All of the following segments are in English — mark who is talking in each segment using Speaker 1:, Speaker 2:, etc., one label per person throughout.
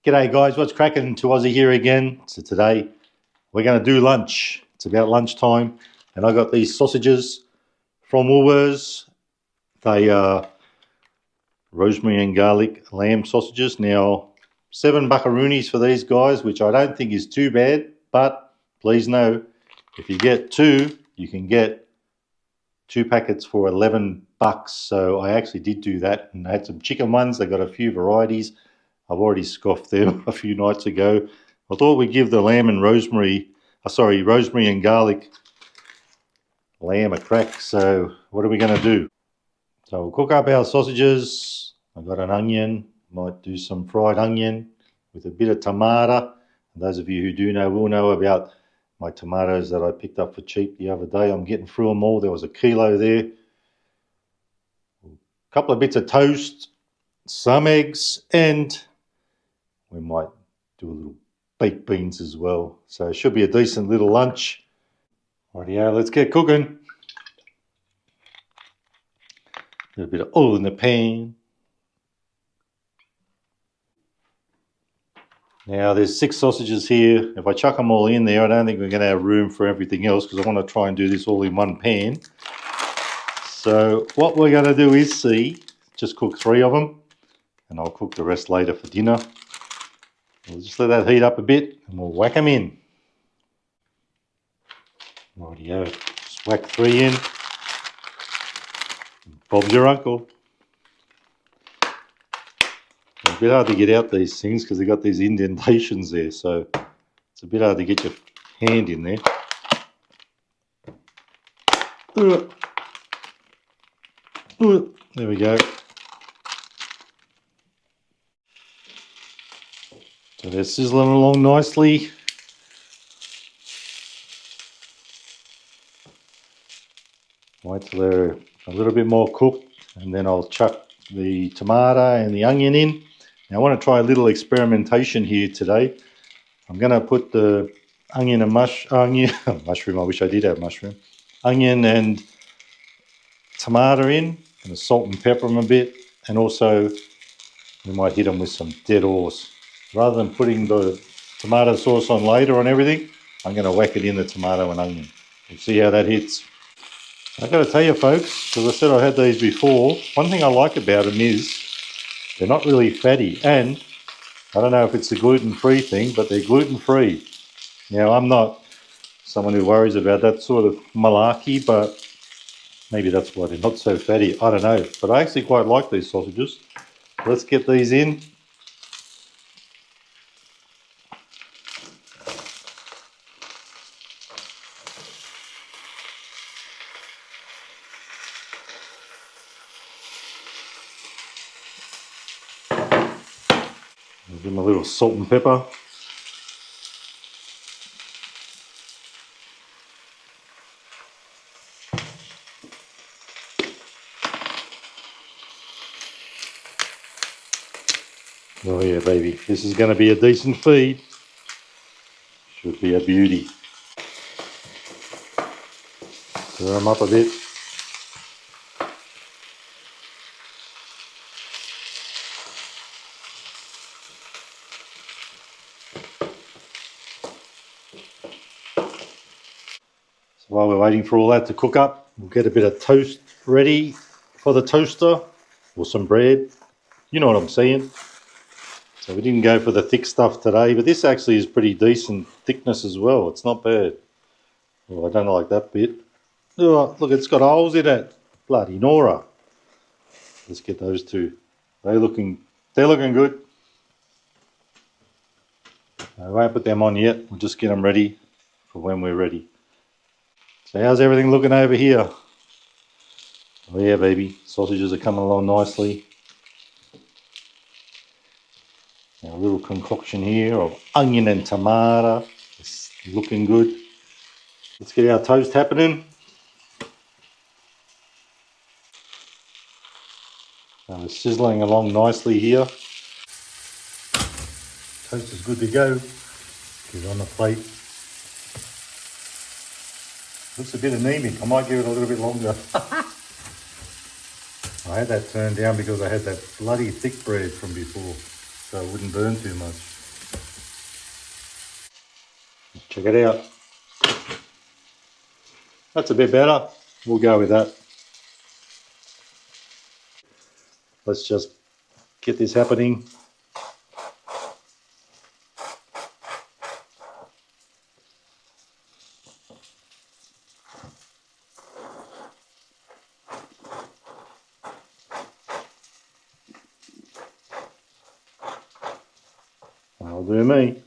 Speaker 1: G'day guys, what's cracking? To Aussie here again. So today we're going to do lunch. It's about lunchtime and I got these sausages from Woolworths. They are rosemary and garlic lamb sausages. Now, 7 buckaroonies for these guys, which I don't think is too bad, but please know if you get 2, you can get 2 packets for 11 bucks. So I actually did do that, and I had some chicken ones. They got a few varieties. I've already scoffed them a few nights ago. I thought we'd give the lamb and rosemary and garlic lamb a crack. So what are we going to do? So we'll cook up our sausages. I've got an onion. Might do some fried onion with a bit of tomato. And those of you who do know will know about my tomatoes that I picked up for cheap the other day. I'm getting through them all. There was a kilo there. A couple of bits of toast, some eggs, and we might do a little baked beans as well. So it should be a decent little lunch. Rightio, let's get cooking. A little bit of oil in the pan. Now there's 6 sausages here. If I chuck them all in there, I don't think we're going to have room for everything else because I want to try and do this all in one pan. So what we're going to do is just cook 3 of them, and I'll cook the rest later for dinner. We'll just let that heat up a bit and we'll whack them in. Rightio, just whack 3 in. Bob's your uncle. It's a bit hard to get out these things because they've got these indentations there, so it's a bit hard to get your hand in there. There we go. So they're sizzling along nicely. Wait till they're a little bit more cooked and then I'll chuck the tomato and the onion in. Now I want to try a little experimentation here today. I'm going to put the onion and mushroom, I wish I did have mushroom. Onion and tomato in, and salt and pepper them a bit, and also we might hit them with some dead horse. Rather than putting the tomato sauce on later on everything, I'm going to whack it in the tomato and onion. We'll see how that hits. I've got to tell you folks, because I said I had these before, one thing I like about them is they're not really fatty, and I don't know if it's a gluten-free thing, but they're gluten-free. Now I'm not someone who worries about that sort of malarkey, but maybe that's why they're not so fatty. I don't know, but I actually quite like these sausages. Let's get these in. I'll give them a little salt and pepper. Oh yeah, baby, this is going to be a decent feed. Should be a beauty. Stir them up a bit. So while we're waiting for all that to cook up, we'll get a bit of toast ready for the toaster, or some bread. You know what I'm saying. So we didn't go for the thick stuff today, but this actually is pretty decent thickness as well. It's not bad. Oh, I don't like that bit. Oh, look, it's got holes in it. Bloody Nora. Let's get those 2. They're looking good. I won't put them on yet. We'll just get them ready for when we're ready. So how's everything looking over here? Oh yeah, baby. Sausages are coming along nicely. Now a little concoction here of onion and tomato. It's looking good. Let's get our toast happening. So it's sizzling along nicely here. Toast is good to go. Get it on the plate. Looks a bit anemic. I might give it a little bit longer. I had that turned down because I had that bloody thick bread from before. so it wouldn't burn too much. Check it out. That's a bit better. We'll go with that. Let's just get this happening. That'll do me.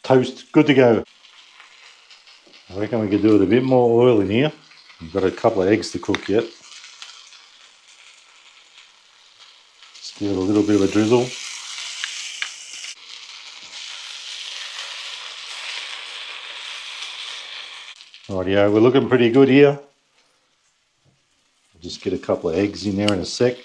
Speaker 1: Toast, good to go. I reckon we could do with a bit more oil in here. We've got a couple of eggs to cook yet. Just give it a little bit of a drizzle. Rightio, we're looking pretty good here. I'll just get a couple of eggs in there in a sec.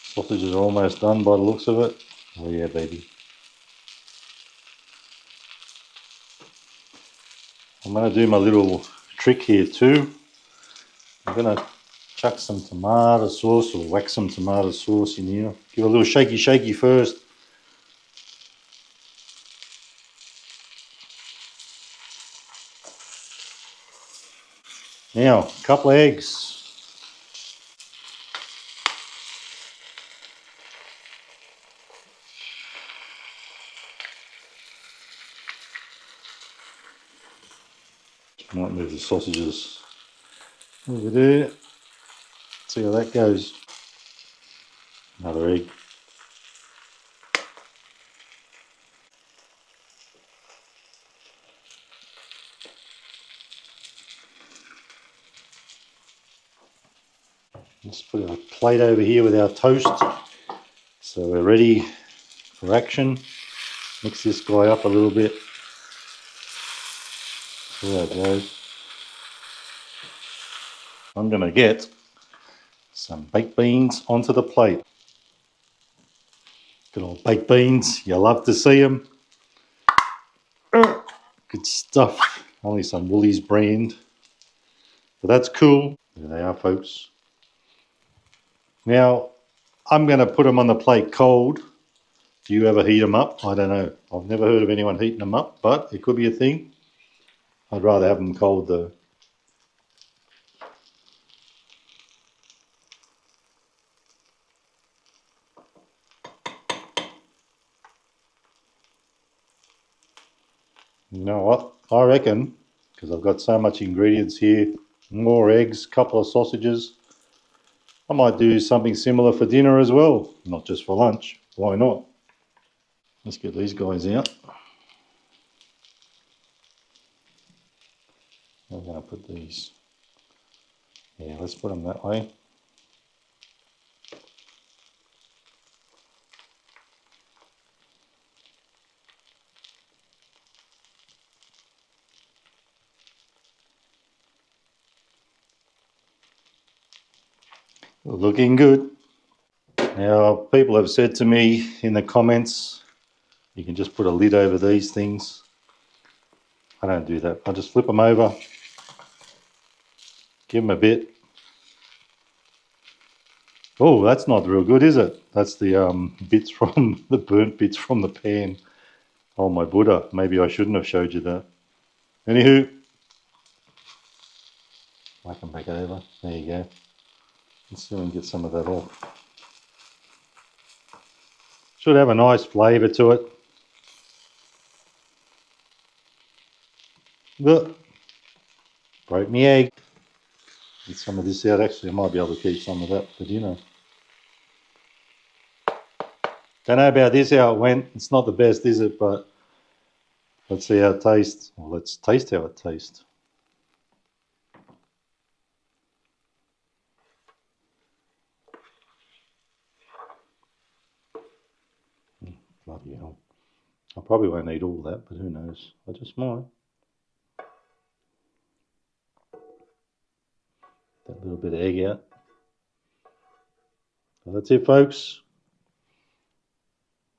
Speaker 1: Sausages are almost done by the looks of it. Oh yeah, baby. I'm going to do my little trick here too. I'm going to chuck some tomato sauce or whack some tomato sauce in here. Give it a little shaky first. Now, a couple of eggs. Might move the sausages over there. See how that goes. Another egg. Let's put our plate over here with our toast. So we're ready for action. Mix this guy up a little bit. There it goes. I'm going to get some baked beans onto the plate. Good old baked beans. You love to see them. Good stuff. Only some Woolies brand. But that's cool. There they are, folks. Now, I'm going to put them on the plate cold. Do you ever heat them up? I don't know. I've never heard of anyone heating them up, but it could be a thing. I'd rather have them cold though. You know what? I reckon, because I've got so much ingredients here, more eggs, couple of sausages, I might do something similar for dinner as well, not just for lunch. Why not? Let's get these guys out. I'm going to put these, yeah, let's put them that way. Looking good. Now, people have said to me in the comments, you can just put a lid over these things. I don't do that. I just flip them over, give them a bit. Oh, that's not real good, is it? That's the bits from the burnt bits from the pan. Oh my Buddha, maybe I shouldn't have showed you that. Anywho, I can back it over. There you go. Let's see if we can get some of that off. Should have a nice flavour to it. Look, broke me egg. Get some of this out. Actually, I might be able to keep some of that for dinner. Don't know about this, how it went. It's not the best, is it? But let's see how it tastes. Well, let's taste how it tastes. Bloody hell. I probably won't eat all that, but who knows? I just might. That little bit of egg out. So that's it, folks.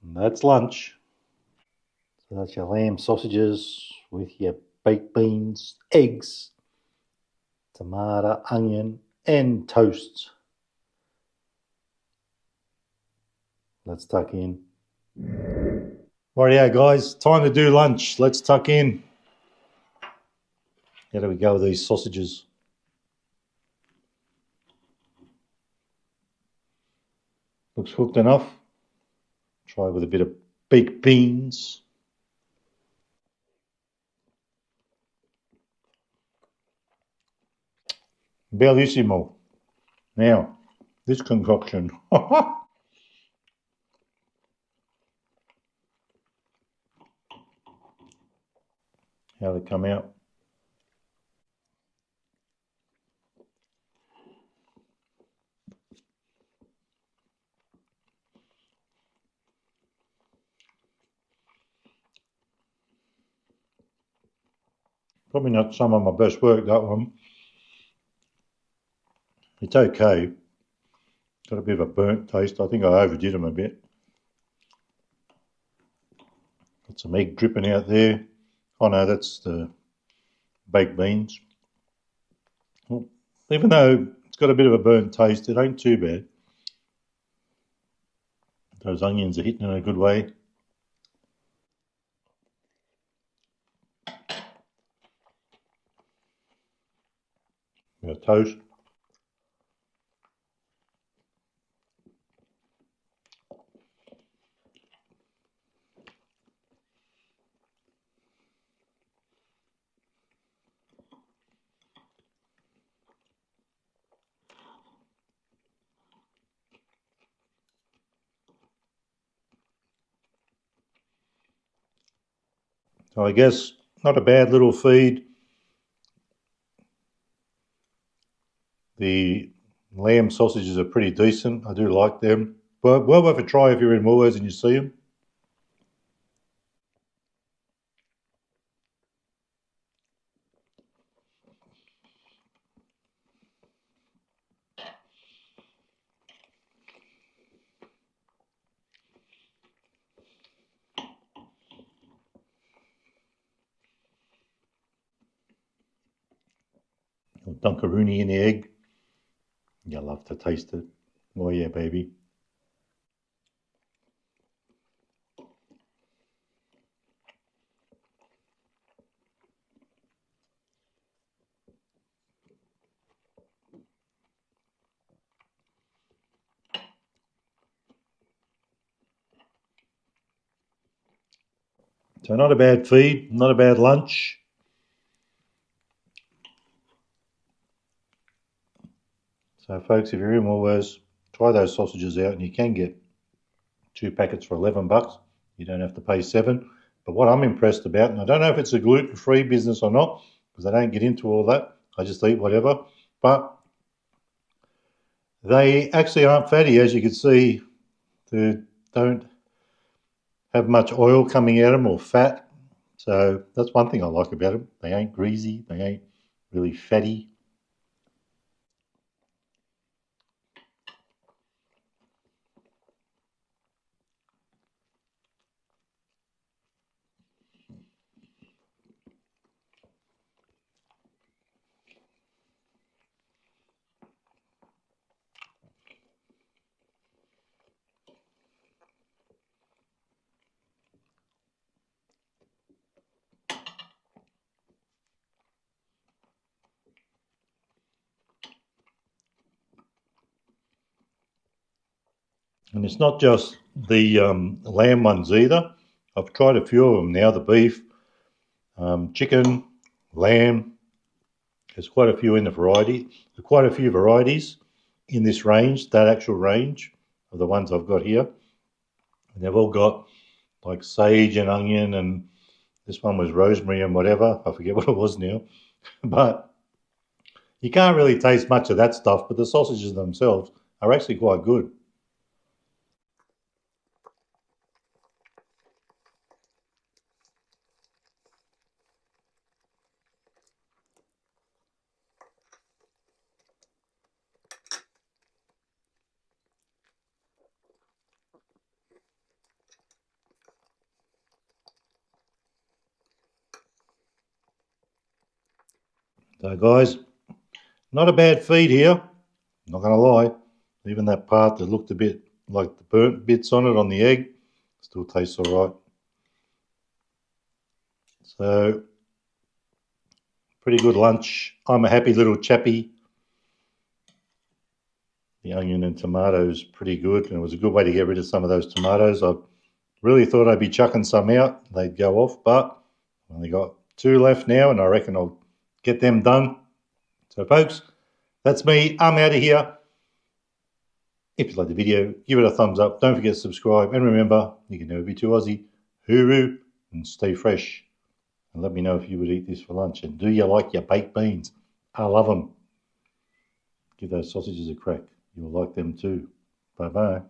Speaker 1: And that's lunch. So that's your lamb sausages with your baked beans, eggs, tomato, onion, and toast. Let's tuck in. Rightio, guys, time to do lunch. Let's tuck in. How do we go with these sausages? Looks cooked enough. Try with a bit of baked beans. Bellissimo. Now, this concoction. How they come out. Probably not some of my best work, that one. It's okay. Got a bit of a burnt taste. I think I overdid them a bit. Got some egg dripping out there. Oh no, that's the baked beans. Well, even though it's got a bit of a burnt taste, it ain't too bad. Those onions are hitting in a good way. Toast. So I guess not a bad little feed. The lamb sausages are pretty decent. I do like them. But well worth a try if you're in Woolworths and you see them. Dunkaroonie in the egg. You love to taste it. Oh yeah, baby. So not a bad feed, not a bad lunch. So folks, if you're in Woolworths, try those sausages out, and you can get 2 packets for $11. You don't have to pay 7. But what I'm impressed about, and I don't know if it's a gluten-free business or not, because I don't get into all that. I just eat whatever. But they actually aren't fatty, as you can see. They don't have much oil coming out of them or fat. So that's one thing I like about them. They ain't greasy. They ain't really fatty. And it's not just the lamb ones either. I've tried a few of them now, the beef, chicken, lamb. There's quite a few in the variety. There's quite a few varieties in this range, that actual range of the ones I've got here. And they've all got like sage and onion, and this one was rosemary and whatever. I forget what it was now. But you can't really taste much of that stuff, but the sausages themselves are actually quite good. So guys, not a bad feed here, not going to lie. Even that part that looked a bit like the burnt bits on it on the egg. Still tastes all right. So, pretty good lunch. I'm a happy little chappy. The onion and tomatoes pretty good, and it was a good way to get rid of some of those tomatoes. I really thought I'd be chucking some out. They'd go off, but I only got 2 left now, and I reckon I'll get them done. So, folks, that's me. I'm out of here. If you liked the video, give it a thumbs up. Don't forget to subscribe. And remember, you can never be too Aussie. Hooroo and stay fresh. And let me know if you would eat this for lunch. And do you like your baked beans? I love them. Give those sausages a crack. You'll like them too. Bye-bye.